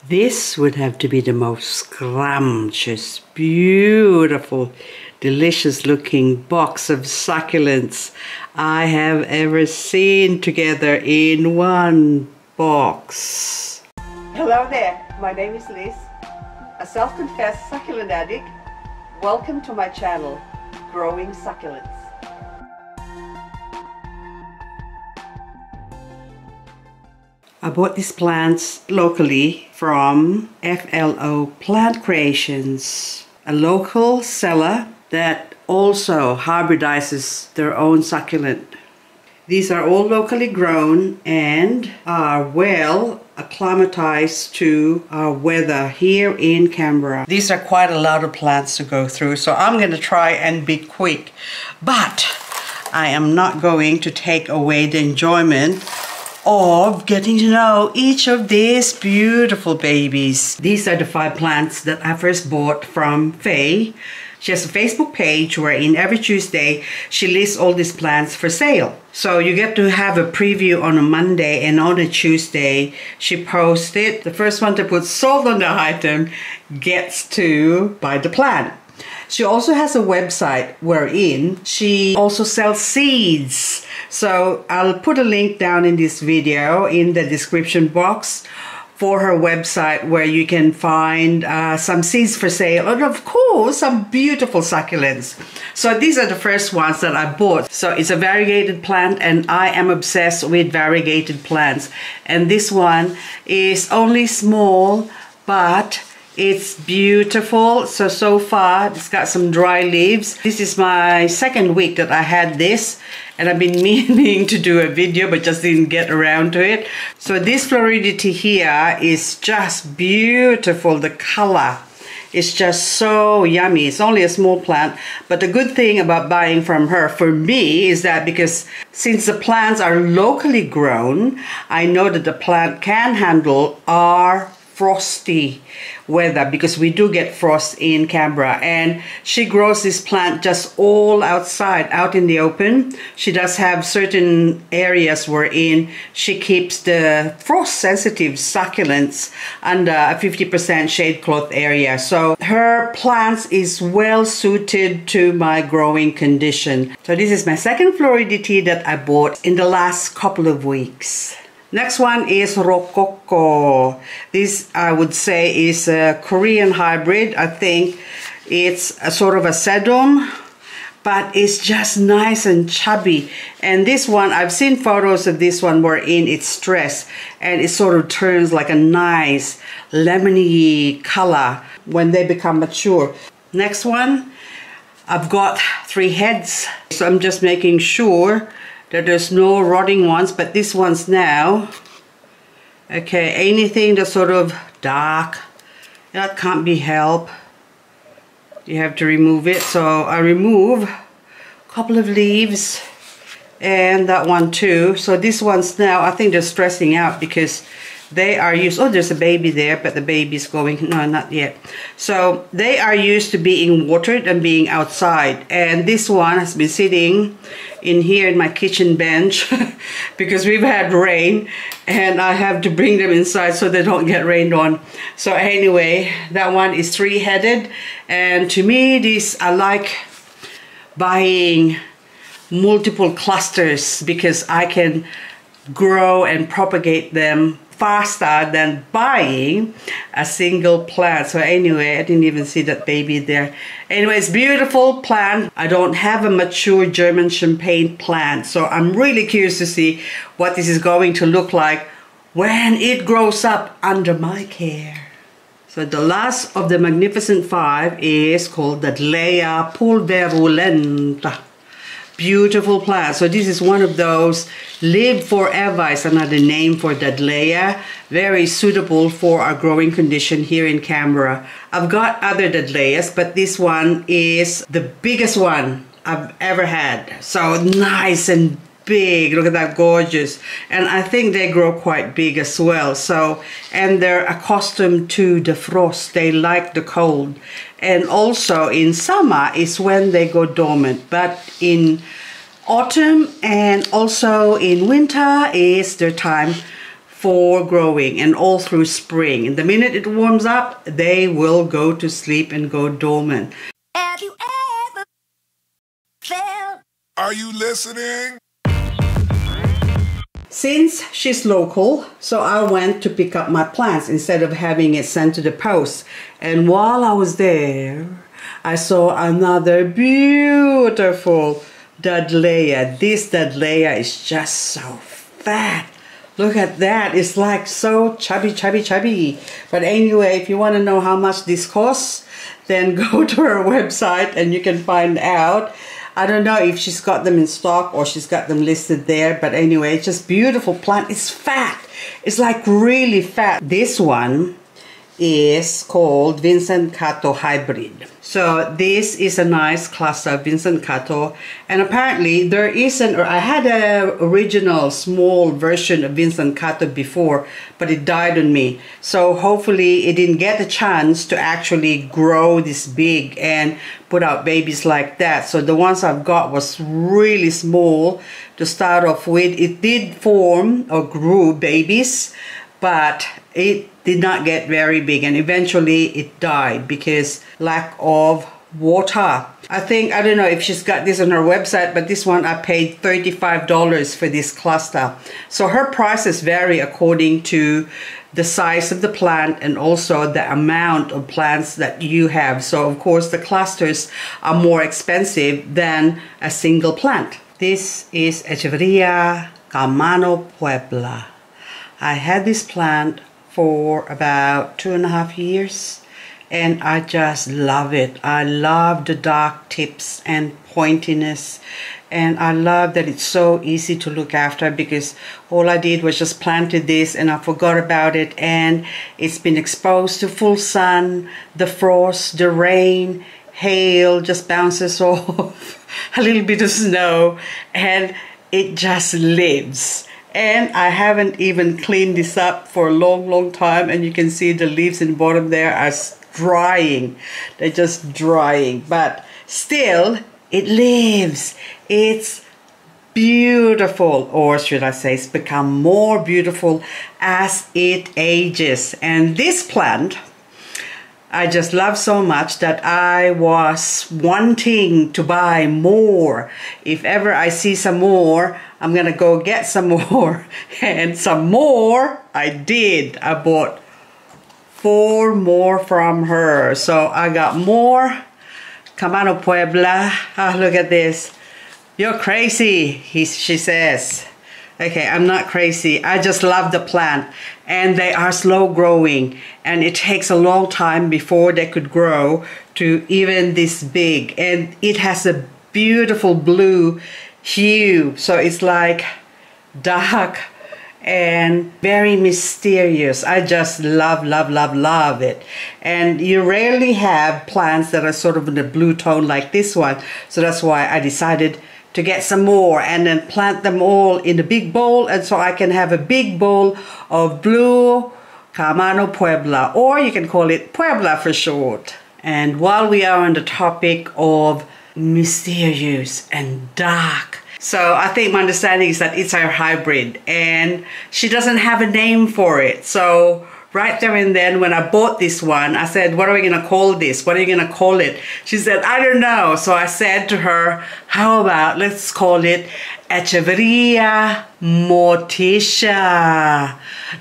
This would have to be the most scrumptious, beautiful, delicious looking box of succulents I have ever seen together in one box. Hello there, my name is Liz, a self-confessed succulent addict. Welcome to my channel, Growing Succulents. I bought these plants locally from FLO Plant Creations, a local seller that also hybridizes their own succulent. These are all locally grown and are well acclimatized to our weather here in Canberra. These are quite a lot of plants to go through, so I'm going to try and be quick. But I am not going to take away the enjoyment of getting to know each of these beautiful babies. These are the 5 plants that I first bought from Faye. She has a Facebook page wherein every Tuesday she lists all these plants for sale. So you get to have a preview on a Monday, and on a Tuesday she posts it. The first one to put sold on the item gets to buy the plant. She also has a website wherein she also sells seeds. So I'll put a link down in this video in the description box for her website, where you can find some seeds for sale and of course some beautiful succulents. So these are the first ones that I bought. So it's a variegated plant, and I am obsessed with variegated plants. And this one is only small, but it's beautiful. So far it's got some dry leaves. This is my second week that I had this, and I've been meaning to do a video but just didn't get around to it. So this Floridity here is just beautiful. The color is just so yummy. It's only a small plant, but the good thing about buying from her for me is that because since the plants are locally grown, I know that the plant can handle our frosty weather, because we do get frost in Canberra. And she grows this plant just all outside, out in the open. She does have certain areas wherein she keeps the frost sensitive succulents under a 50% shade cloth area. So her plants is well suited to my growing condition. So this is my second Floridity that I bought in the last couple of weeks. Next one is Rococo. This I would say is a Korean hybrid. I think it's a sort of a sedum, but it's just nice and chubby. And this one, I've seen photos of this one wherein it's stressed and it sort of turns like a nice lemony color when they become mature. Next one, I've got 3 heads. So I'm just making sure that there's no rotting ones, but this one's now. Okay, anything that's sort of dark, that can't be helped. You have to remove it. So I remove a couple of leaves and that one too. So this one's now, I think they're stressing out because they are used, oh, there's a baby there, but the baby's going, no, not yet. So they are used to being watered and being outside. And this one has been sitting in here in my kitchen bench because we've had rain and I have to bring them inside so they don't get rained on. So anyway, that one is 3-headed. And to me, this, I like buying multiple clusters because I can grow and propagate them faster than buying a single plant. So anyway, I didn't even see that baby there. Anyways, beautiful plant. I don't have a mature German champagne plant, so I'm really curious to see what this is going to look like when it grows up under my care. So the last of the magnificent 5 is called Dudleya Pulverulenta. Beautiful plant. So this is one of those live forever is another name for Dudleya. Very suitable for our growing condition here in Canberra. I've got other Dudleyas, but this one is the biggest one I've ever had. So nice and big. Look at that, gorgeous. And I think they grow quite big as well. So, and they're accustomed to the frost. They like the cold. And also in summer is when they go dormant. But in autumn and also in winter is their time for growing and all through spring. And the minute it warms up, they will go to sleep and go dormant. Have you ever felt? Are you listening? Since she's local, so I went to pick up my plants instead of having it sent to the post. And while I was there, I saw another beautiful Dudleya. This Dudleya is just so fat. Look at that. It's like so chubby, chubby, chubby. But anyway, if you want to know how much this costs, then go to her website and you can find out. I don't know if she's got them in stock or she's got them listed there. But anyway, it's just beautiful plant. It's fat. It's like really fat. This one is called Vincent Catto hybrid. So this is a nice cluster of Vincent Catto, and apparently there isn't, or I had a original small version of Vincent Catto before, but it died on me. So hopefully it didn't get a chance to actually grow this big and put out babies like that. So the ones I've got was really small to start off with. It did form or grew babies, but it did not get very big, and eventually it died because lack of water. I don't know if she's got this on her website, but this one I paid $35 for this cluster. So her prices vary according to the size of the plant and also the amount of plants that you have. So of course the clusters are more expensive than a single plant. This is Echeveria Caamanoi, Puebla. I had this plant for about 2.5 years and I just love it. I love the dark tips and pointiness, and I love that it's so easy to look after because all I did was just planted this and I forgot about it, and it's been exposed to full sun, the frost, the rain, hail just bounces off, a little bit of snow, and it just lives. And I haven't even cleaned this up for a long time, and you can see the leaves in the bottom there are drying. They're just drying, but still it lives. It's beautiful, or should I say it's become more beautiful as it ages. And this plant I just love so much that I was wanting to buy more. If ever I see some more, I'm gonna go get some more. And some more I did. I bought 4 more from her. So I got more. Caamanoi, Puebla. Oh, look at this. You're crazy, she says. Okay, I'm not crazy. I just love the plant, and they are slow growing, and it takes a long time before they could grow to even this big. And it has a beautiful blue hue, so it's like dark and very mysterious. I just love it. And you rarely have plants that are sort of in a blue tone like this one, so that's why I decided to get some more and then plant them all in a big bowl, and so I can have a big bowl of blue Caamanoi Puebla, or you can call it Puebla for short. And while we are on the topic of mysterious and dark, so I think my understanding is that it's our hybrid and she doesn't have a name for it. So right there and then when I bought this one, I said, what are we gonna call this? What are you gonna call it? She said, I don't know. So I said to her, how about let's call it Echeveria Morticia.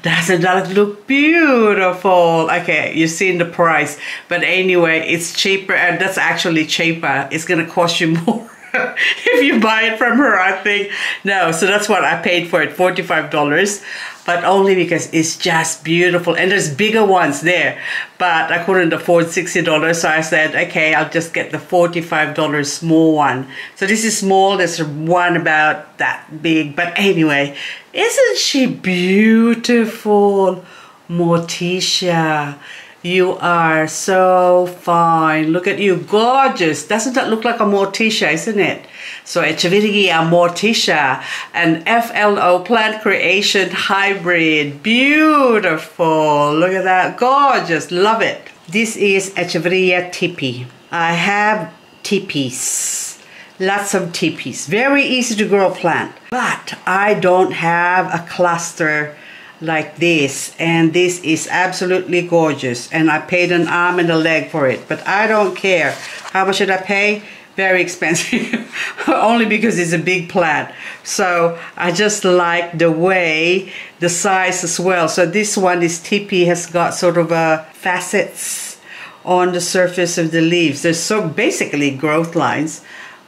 Doesn't that look beautiful? Okay, you've seen the price. But anyway, it's cheaper, and that's actually cheaper. It's gonna cost you more if you buy it from her, I think. No, so that's what I paid for it, $45. But only because it's just beautiful, and there's bigger ones there, but I couldn't afford $60, so I said, okay, I'll just get the $45 small one. So this is small. There's one about that big, but anyway, isn't she beautiful? Morticia, you are so fine. Look at you, gorgeous. Doesn't that look like a Morticia, isn't it? So Echeveria Morticia, an FLO Plant Creation hybrid. Beautiful. Look at that, gorgeous, love it. This is Echeveria Tippy. I have tippies, lots of tippies. Very easy to grow plant, but I don't have a cluster like this, and this is absolutely gorgeous, and I paid an arm and a leg for it, but I don't care. How much did I pay? Very expensive. Only because it's a big plant. So I just like the way, the size as well. So this one, this Tippy, has got sort of facets on the surface of the leaves. There's so basically growth lines,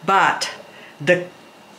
but the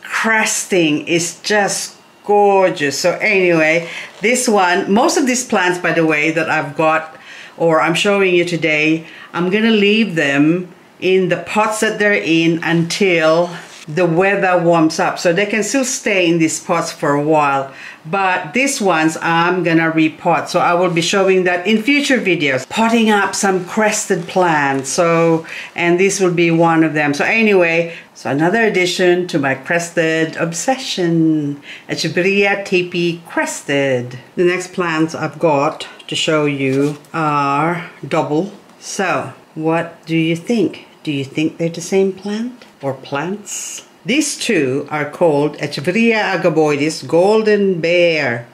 cresting is just gorgeous. So anyway, this one, most of these plants, by the way, that I've got or I'm showing you today, I'm gonna leave them in the pots that they're in until the weather warms up, so they can still stay in these pots for a while. But these ones I'm gonna repot, so I will be showing that in future videos, potting up some crested plants. So, and this will be one of them. So anyway, so another addition to my crested obsession, Echeveria Tippy crested. The next plants I've got to show you are double. So what do you think? Do you think they're the same plant or plants? These two are called Echeveria agavoides Golden Bear.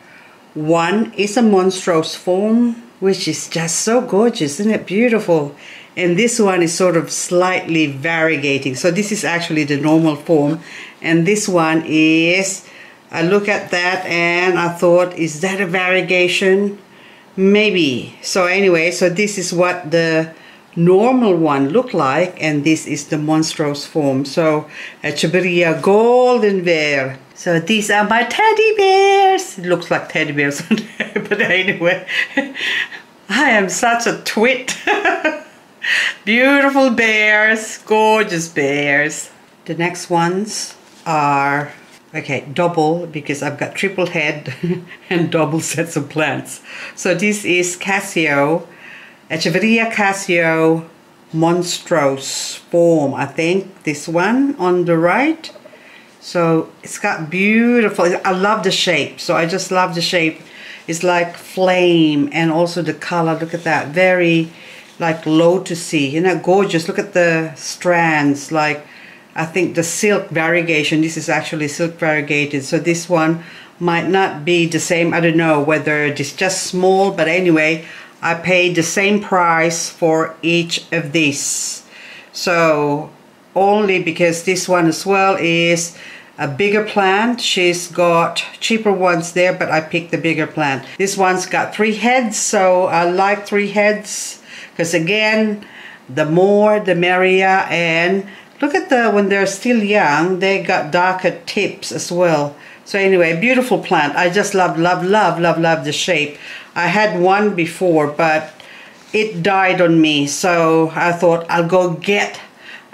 One is a monstrous form, which is just so gorgeous, isn't it beautiful? And this one is sort of slightly variegating. So this is actually the normal form. And this one is, I look at that and I thought, is that a variegation? Maybe. So anyway, so this is what the normal one look like, and this is the monstrous form. So Echeveria Golden Bear. So these are my teddy bears. It looks like teddy bears on there, but anyway, I am such a twit. Beautiful bears, gorgeous bears. The next ones are, okay, double, because I've got triple head and double sets of plants. So this is Casio, Echeveria Casio monstrous form, I think, this one on the right. So it's got beautiful, I love the shape, so I just love the shape. It's like flame, and also the color, look at that, very like lotusy, you know, gorgeous. Look at the strands, like I think the silk variegation, this is actually silk variegated. So this one might not be the same, I don't know whether it's just small, but anyway, I paid the same price for each of these. So only because this one as well is a bigger plant. She's got cheaper ones there, but I picked the bigger plant. This one's got 3 heads, so I like 3 heads, because again, the more the merrier. And look at the, when they're still young, they got darker tips as well. So anyway, beautiful plant. I just love the shape. I had one before, but it died on me, so I thought I'll go get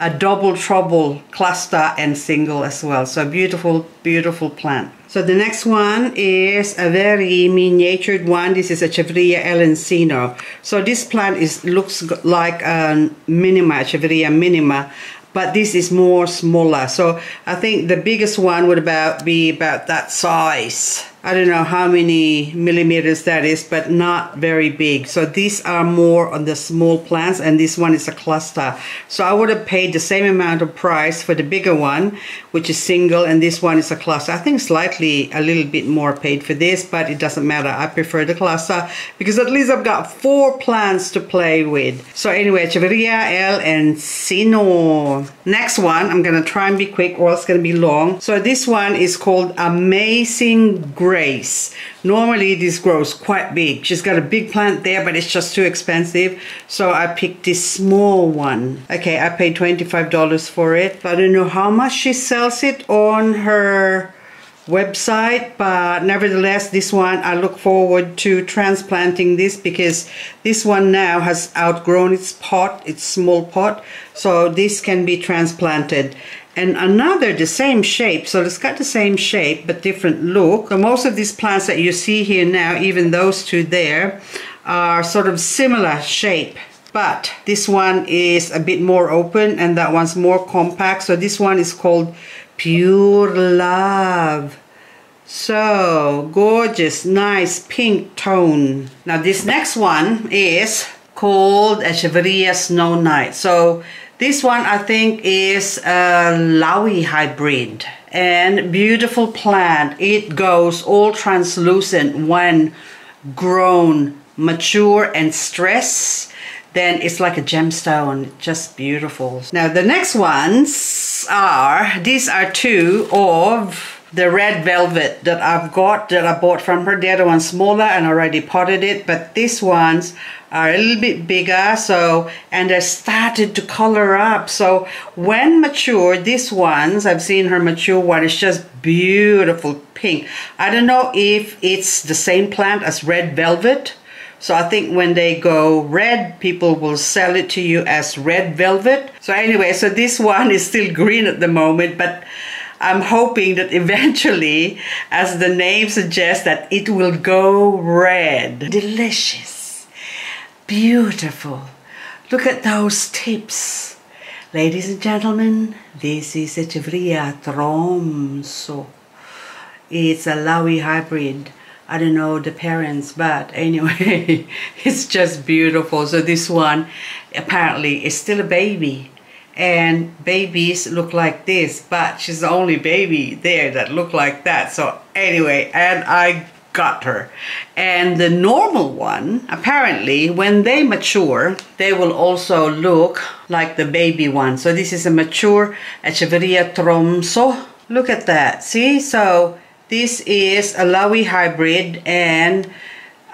a double trouble cluster and single as well. So beautiful, beautiful plant. So the next one is a very miniatured one. This is Echeveria El Encino. So this plant looks like a minima, Echeveria minima, but this is more smaller. So I think the biggest one would be about that size. I don't know how many millimeters that is, but not very big. So these are more on the small plants, and this one is a cluster. So I would have paid the same amount of price for the bigger one, which is single, and this one is a cluster. I think slightly a little bit more paid for this, but it doesn't matter. I prefer the cluster because at least I've got 4 plants to play with. So anyway, Echeveria El Encino. Next one, I'm gonna try and be quick or it's gonna be long. So this one is called Amazing Grace. Normally this grows quite big. She's got a big plant there, but it's just too expensive, so I picked this small one. Okay, I paid $25 for it. I don't know how much she sells it on her website, but nevertheless, this one I look forward to transplanting this, because this one now has outgrown its pot, its small pot, so this can be transplanted. And another, the same shape, so it's got the same shape but different look. And most of these plants that you see here now, even those two there, are sort of similar shape, but this one is a bit more open and that one's more compact. So this one is called Pure Love. So gorgeous, nice pink tone. Now this next one is called Echeveria Snow Night. So this one I think is a Laui hybrid, and beautiful plant. It goes all translucent when grown, mature and stressed, then it's like a gemstone, just beautiful. Now the next ones are, these are two of the red velvet that I bought from her. The other one's smaller and already potted it, but these ones are a little bit bigger, so, and they started to color up. So when mature, these ones, I've seen her mature one, it's just beautiful pink. I don't know if it's the same plant as red velvet. So I think when they go red, people will sell it to you as red velvet. So anyway, so this one is still green at the moment, but I'm hoping that eventually, as the name suggests, that it will go red. Delicious. Beautiful. Look at those tips. Ladies and gentlemen, this is Echeveria Tromso. It's a Laui hybrid. I don't know the parents, but anyway, it's just beautiful. So this one apparently is still a baby. And babies look like this, but she's the only baby there that look like that. So anyway, and I got her. And the normal one, apparently, when they mature, they will also look like the baby one. So this is a mature Echeveria Tromso. Look at that, see? So this is a Laui hybrid, and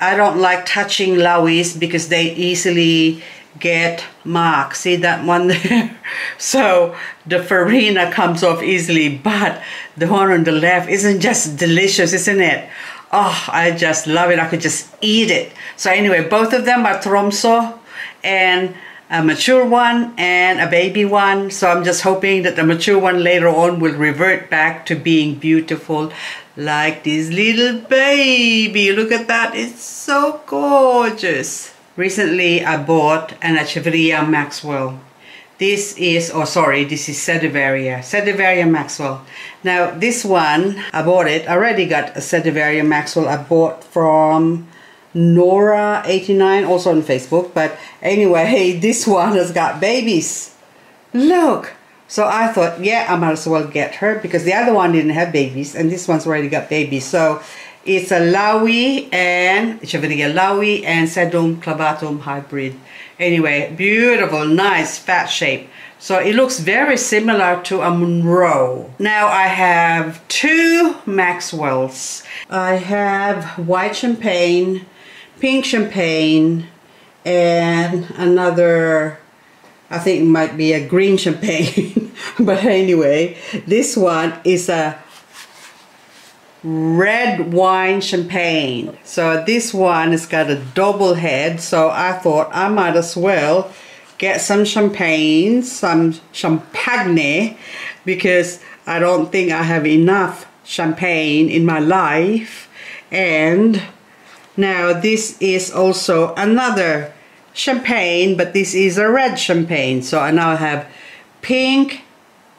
I don't like touching Lauis because they easily get marks. See that one there? So the farina comes off easily, but the one on the left isn't just delicious, isn't it? Oh, I just love it. I could just eat it. So anyway, both of them are Tromso, and a mature one and a baby one. So I'm just hoping that the mature one later on will revert back to being beautiful like this little baby. Look at that, it's so gorgeous. Recently I bought an Echeveria Maxwell. This is, oh sorry, this is Sedeveria Maxwell. Now this one, I bought it, I already got a Sedeveria Maxwell I bought from Nora89, also on Facebook. But anyway, this one has got babies. Look! So I thought, yeah, I might as well get her because the other one didn't have babies and this one's already got babies. So it's a Laui and Echeveria Laui and Sedum clavatum hybrid. Anyway, beautiful, nice, fat shape. So it looks very similar to a Monroe. Now I have two Maxwells. I have white champagne, pink champagne, and another, I think it might be a green champagne. But anyway, this one is a red wine champagne. So this one has got a double head, so I thought I might as well get some champagne, some champagne, because I don't think I have enough champagne in my life. And now this is also another champagne, but this is a red champagne. So I now have pink,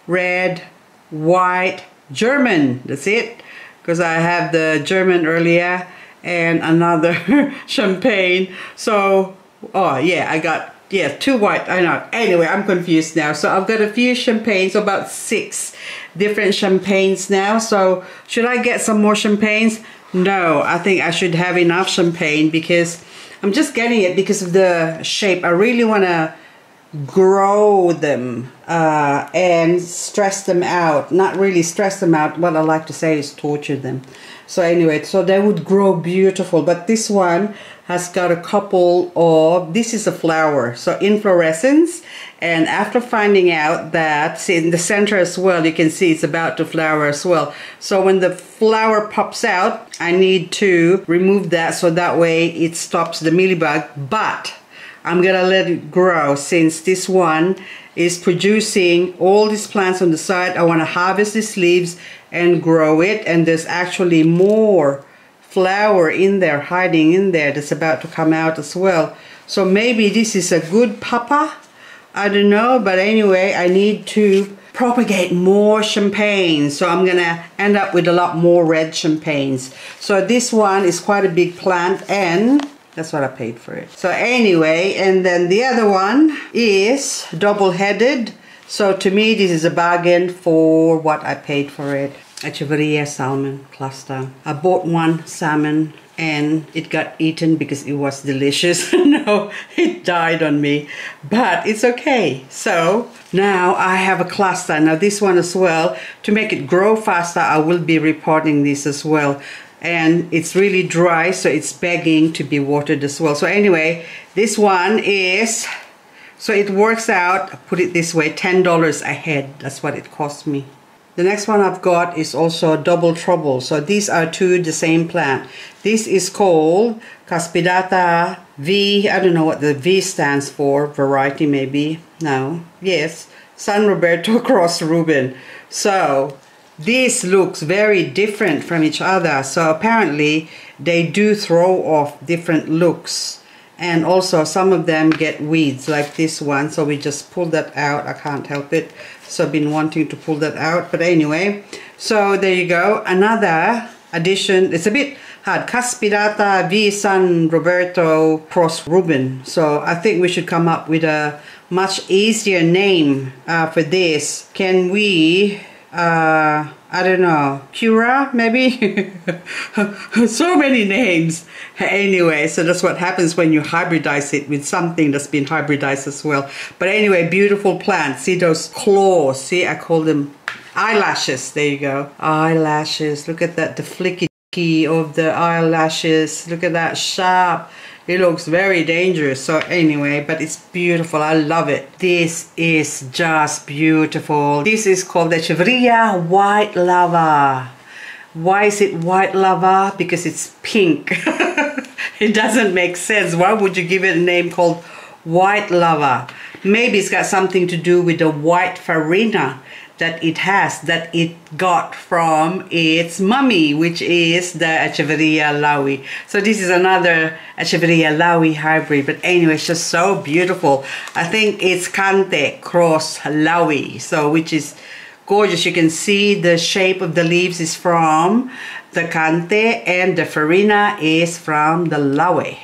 red, white, German. That's it, because I have the German earlier and another champagne. So, oh yeah, I got, yeah, two white, I know. Anyway, I'm confused now. So I've got a few champagnes, about 6 different champagnes now. So should I get some more champagnes? No, I think I should have enough champagne because I'm just getting it because of the shape. I really want to grow them and stress them out. Not really stress them out. What I like to say is torture them. So anyway, so they would grow beautiful. But this one has got a couple of, this is a flower, so inflorescence. And after finding out that, see in the center as well, you can see it's about to flower as well. So when the flower pops out, I need to remove that so that way it stops the mealybug. But I'm gonna let it grow since this one is producing all these plants on the side. I want to harvest these leaves and grow it, and there's actually more flower in there, hiding in there, that's about to come out as well. So maybe this is a good papa, I don't know, but anyway, I need to propagate more champagnes. So I'm gonna end up with a lot more red champagnes. So this one is quite a big plant, and that's what I paid for it. So anyway, and then the other one is double-headed. So to me, this is a bargain for what I paid for it. Echeveria Salmon cluster. I bought one salmon and it got eaten because it was delicious. No, it died on me, but it's okay. So now I have a cluster. Now this one as well, to make it grow faster, I will be repotting this as well. And it's really dry, so it's begging to be watered as well. So anyway, this one is, so it works out, put it this way, $10 a head. That's what it cost me. The next one I've got is also Double Trouble. So these are two the same plant. This is called Caspidata V. I don't know what the V stands for. Variety maybe. No. Yes. San Roberto Cross Rubin. So this looks very different from each other. So apparently they do throw off different looks. And also some of them get weeds like this one. So we just pull that out. I can't help it. So I've been wanting to pull that out. But anyway, so there you go. Another addition. It's a bit hard. Caspidata V San Roberto Cross Rubin. So I think we should come up with a much easier name for this. Can we... I don't know, Cura maybe? So many names. Anyway, so that's what happens when you hybridize it with something that's been hybridized as well. But anyway, beautiful plant. See those claws? See, I call them eyelashes. There you go. Eyelashes. Look at that, the flicky of the eyelashes. Look at that, sharp. It looks very dangerous. So anyway, but it's beautiful. I love it. This is just beautiful. This is called the Echeveria White Lava. Why is it white lava? Because it's pink. It doesn't make sense. Why would you give it a name called white lava? Maybe it's got something to do with the white farina that it has, that it got from its mummy, which is the Echeveria Laui. So this is another Echeveria Laui hybrid, but anyway, it's just so beautiful. I think it's Cante cross Laui, so which is gorgeous. You can see the shape of the leaves is from the Cante and the farina is from the Laui.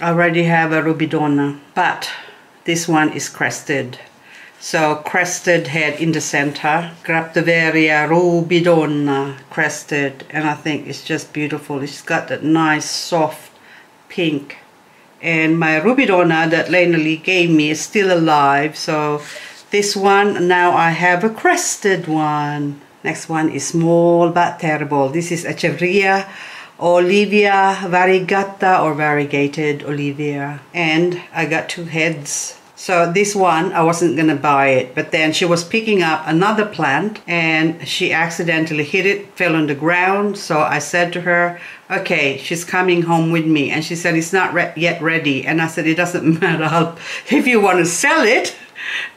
I already have a Rubidona, but this one is crested. So crested head in the center, Graptoveria Rubidona crested, and I think it's just beautiful. It's got that nice soft pink. And my Rubidona that Lena Lee gave me is still alive. So this one, now I have a crested one. Next one is small but terrible. This is Echeveria Olivia Variegata or Variegated Olivia. And I got two heads. So this one, I wasn't gonna buy it, but then she was picking up another plant and she accidentally hit it, fell on the ground. So I said to her, okay, she's coming home with me. And she said, it's not yet ready. And I said, it doesn't matter. If you want to sell it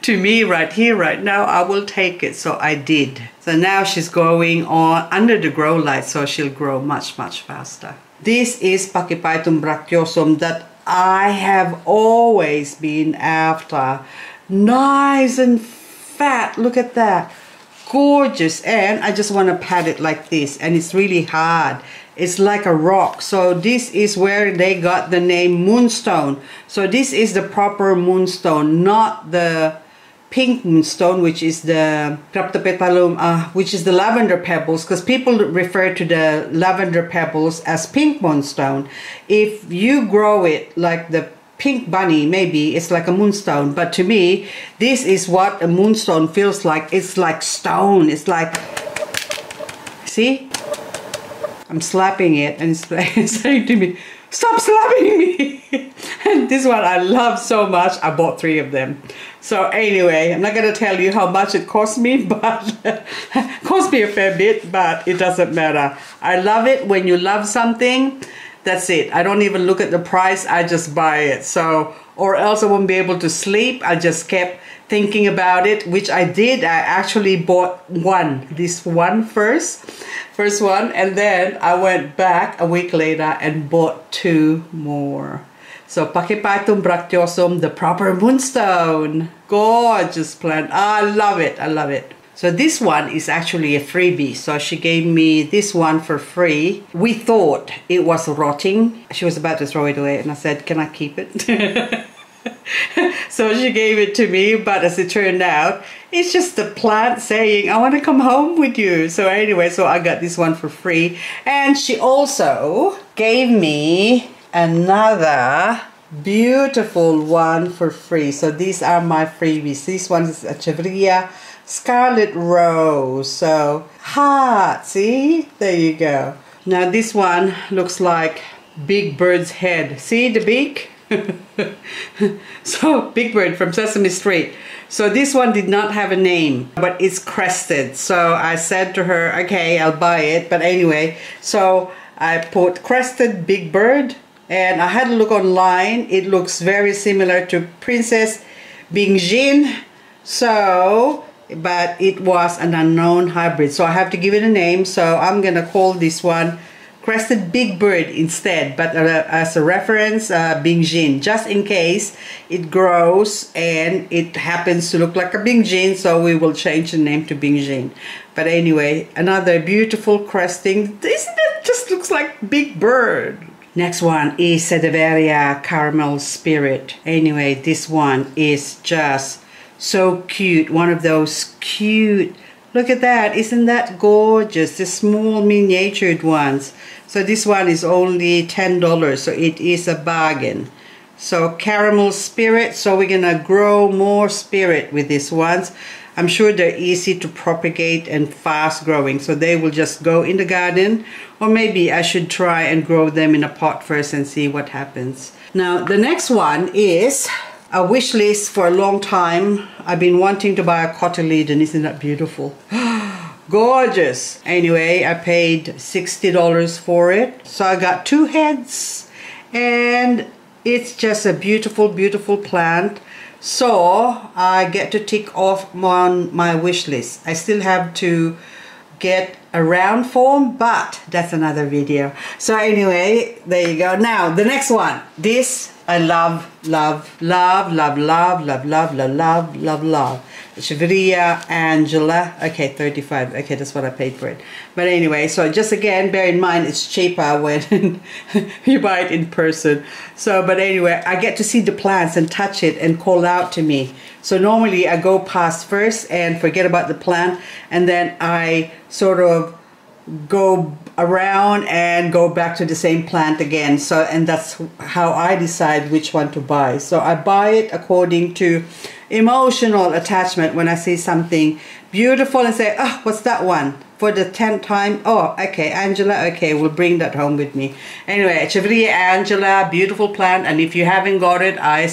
to me right here, right now, I will take it. So I did. So now she's going on under the grow light, so she'll grow much, much faster. This is Pachyphytum bracteosum that I have always been after. Nice and fat. Look at that. Gorgeous. And I just want to pat it like this. And it's really hard. It's like a rock. So this is where they got the name moonstone. So this is the proper moonstone, not the pink moonstone, which is the Graptopetalum, which is the lavender pebbles, because people refer to the lavender pebbles as pink moonstone. If you grow it like the pink bunny, maybe it's like a moonstone, but to me, this is what a moonstone feels like. It's like stone. It's like, see? I'm slapping it and it's saying to me, stop slapping me. And this one I love so much, I bought 3 of them. So anyway, I'm not going to tell you how much it cost me, but it cost me a fair bit, but it doesn't matter. I love it. When you love something, that's it. I don't even look at the price, I just buy it. So, or else I won't be able to sleep. I just kept thinking about it, which I did. I actually bought this one first one, and then I went back a week later and bought 2 more. So Pachyphytum bracteosum, the proper moonstone. Gorgeous plant. I love it. I love it. So this one is actually a freebie. So she gave me this one for free. We thought it was rotting. She was about to throw it away and I said, can I keep it? So she gave it to me, but as it turned out, it's just the plant saying, I want to come home with you. So anyway, so I got this one for free. And she also gave me another beautiful one for free. So these are my freebies. This one is Echeveria Scarlet Rose. So heart, see? There you go. Now this one looks like Big Bird's head. See the beak? So Big Bird from Sesame Street. So this one did not have a name, but it's crested. So I said to her, okay, I'll buy it. But anyway, so I put crested Big Bird, and I had a look online. It looks very similar to Princess Bingjin. So, but it was an unknown hybrid. So I have to give it a name. So I'm gonna call this one Crested Big Bird instead, but as a reference, Bingjin, just in case it grows and it happens to look like a Bingjin, so we will change the name to Bingjin. But anyway, another beautiful cresting. Isn't it just looks like Big Bird? Next one is Sedeveria Caramel Spirit. Anyway, this one is just so cute. One of those cute, look at that, isn't that gorgeous? The small miniatured ones. So this one is only $10, so it is a bargain. So caramel spirit, so we're gonna grow more spirit with these ones. I'm sure they're easy to propagate and fast growing, so they will just go in the garden, or maybe I should try and grow them in a pot first and see what happens. Now the next one is a wish list for a long time. I've been wanting to buy a cotyledon. Isn't that beautiful? Gorgeous. Anyway, I paid $60 for it. So I got 2 heads, and it's just a beautiful, beautiful plant. So I get to tick off on my wish list. I still have to get a round form, but that's another video. So anyway, there you go. Now the next one. This I love, love, love, love, love, love, love, love, love, love, love. Echeveria Angela. Okay, 35. Okay, that's what I paid for it. But anyway, so just again, bear in mind it's cheaper when you buy it in person. So, but anyway, I get to see the plants and touch it and call out to me. So normally I go past first and forget about the plant, and then I sort of go around and go back to the same plant again. So, and that's how I decide which one to buy. So I buy it according to emotional attachment. When I see something beautiful and say, oh, what's that one? For the 10th time, oh, okay, Angela, okay, we'll bring that home with me. Anyway, Echeveria Angela, beautiful plant, and if you haven't got it, I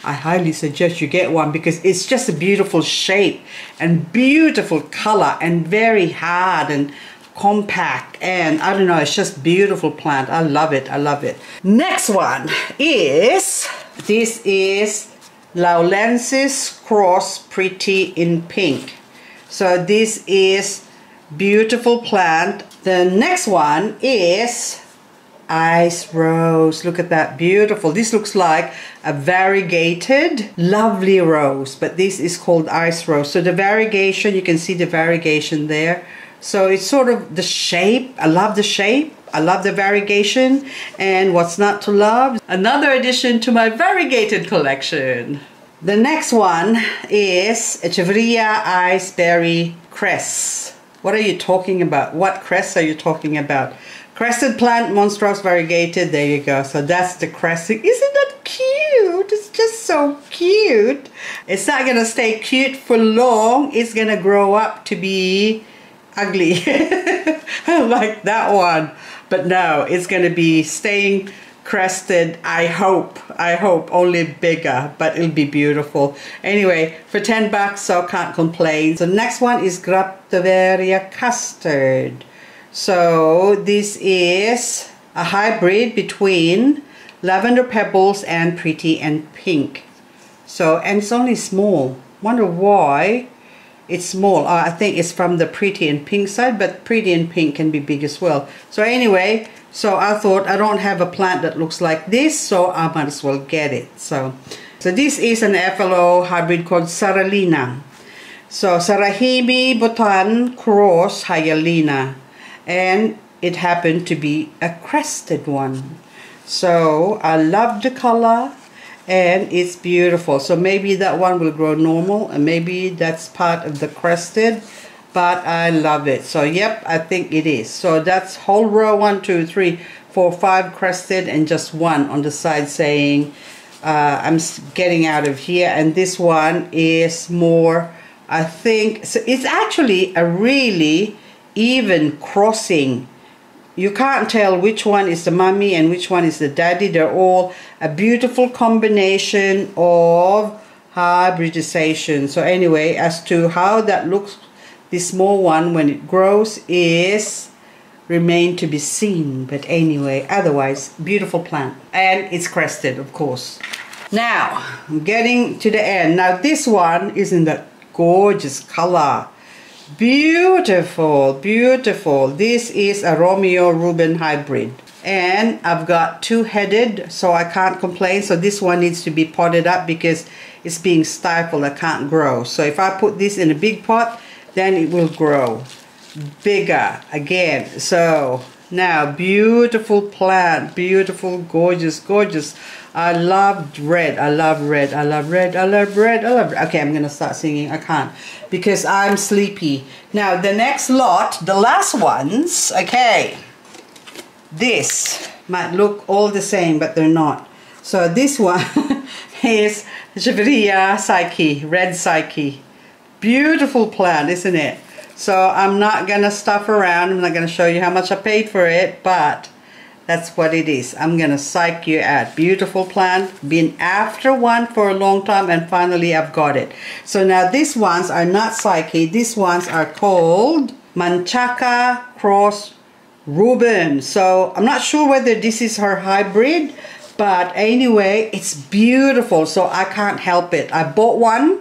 highly suggest you get one, because it's just a beautiful shape and beautiful color and very hard and compact, and I don't know, it's just beautiful plant. I love it, I love it. Next one is, this is Laulensis Cross Pretty in Pink. So this is beautiful plant. The next one is Ice Rose. Look at that, beautiful. This looks like a variegated lovely rose, but this is called Ice Rose. So the variegation, you can see the variegation there. So it's sort of the shape. I love the shape. I love the variegation. And what's not to love? Another addition to my variegated collection. The next one is Echeveria Ice Berry Crest. What are you talking about? What crest are you talking about? Crested plant, monstrous variegated. There you go. So that's the cresting. Isn't that cute? It's just so cute. It's not going to stay cute for long. It's going to grow up to be ugly. Like that one. But no, it's going to be staying crested. I hope only bigger, but it'll be beautiful. Anyway, for 10 bucks, so can't complain. So next one is Graptoveria Custard. So this is a hybrid between Lavender Pebbles and Pretty and Pink. So, and it's only small. Wonder why it's small. I think it's from the Pretty and Pink side, but Pretty and Pink can be big as well. So anyway, so I thought I don't have a plant that looks like this, so I might as well get it. So this is an FLO hybrid called Saralina. So Sarahimi Botan Cross Hyalina. And it happened to be a crested one. So I love the color and it's beautiful. So maybe that one will grow normal, and maybe that's part of the crested, but I love it. So yep, I think it is. So that's whole row 1, 2, 3, for 5 crested and just 1 on the side saying I'm getting out of here. And this one is more, I think, so it's actually a really even crossing. You can't tell which one is the mommy and which one is the daddy. They're all a beautiful combination of hybridization. So anyway, as to how that looks, this small one when it grows is remain to be seen. But anyway, otherwise beautiful plant, and it's crested, of course. Now I'm getting to the end. Now this one is in that gorgeous color. Beautiful, beautiful. This is a Romeo Rubin hybrid, and I've got 2-headed, so I can't complain. So this one needs to be potted up because it's being stifled. I can't grow. So if I put this in a big pot, then it will grow bigger again. So now, beautiful plant, beautiful, gorgeous, gorgeous. I love red. I love red. I love red. I love red. I love red. Okay, I'm gonna start singing. I can't because I'm sleepy. Now the next lot, the last ones. Okay, this might look all the same, but they're not. So this one is Echeveria Psyche, Red Psyche. Beautiful plant, isn't it? So I'm not gonna stuff around. I'm not gonna show you how much I paid for it, but that's what it is. I'm gonna psych you out. Beautiful plant. Been after one for a long time, and finally I've got it. So now these ones are not Psyche. These ones are called Manchaca Cross Rubin. So I'm not sure whether this is her hybrid, but anyway, it's beautiful. So I can't help it. I bought one,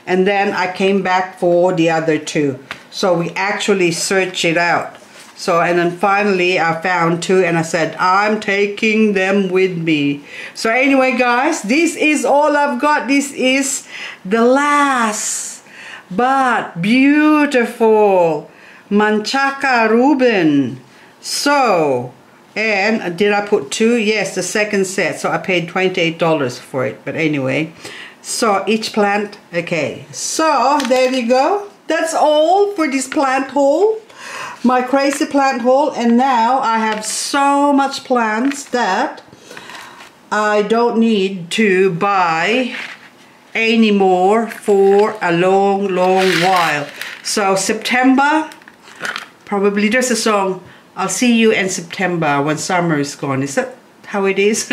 and then I came back for the other 2. So we actually searched it out. So, and then finally I found 2, and I said, I'm taking them with me. So anyway, guys, this is all I've got. This is the last, but beautiful Manchaca Rubin. So, and did I put 2? Yes, the second set. So I paid $28 for it. But anyway, so each plant, okay. So there you go. That's all for this plant haul, my crazy plant haul. And now I have so much plants that I don't need to buy any more for a long, long while. So September, probably there's a song, I'll see you in September when summer is gone. Is that how it is?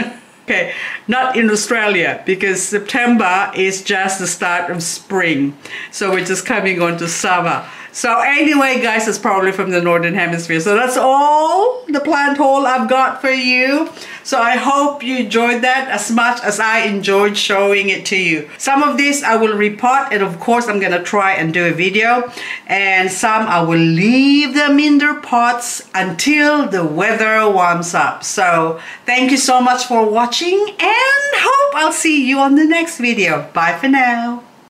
Okay, not in Australia, because September is just the start of spring. So we're just coming on to summer. So anyway, guys, it's probably from the Northern Hemisphere. So that's all the plant haul I've got for you. So I hope you enjoyed that as much as I enjoyed showing it to you. Some of this I will repot, and of course I'm gonna try and do a video. And some I will leave them in their pots until the weather warms up. So thank you so much for watching, and hope I'll see you on the next video. Bye for now.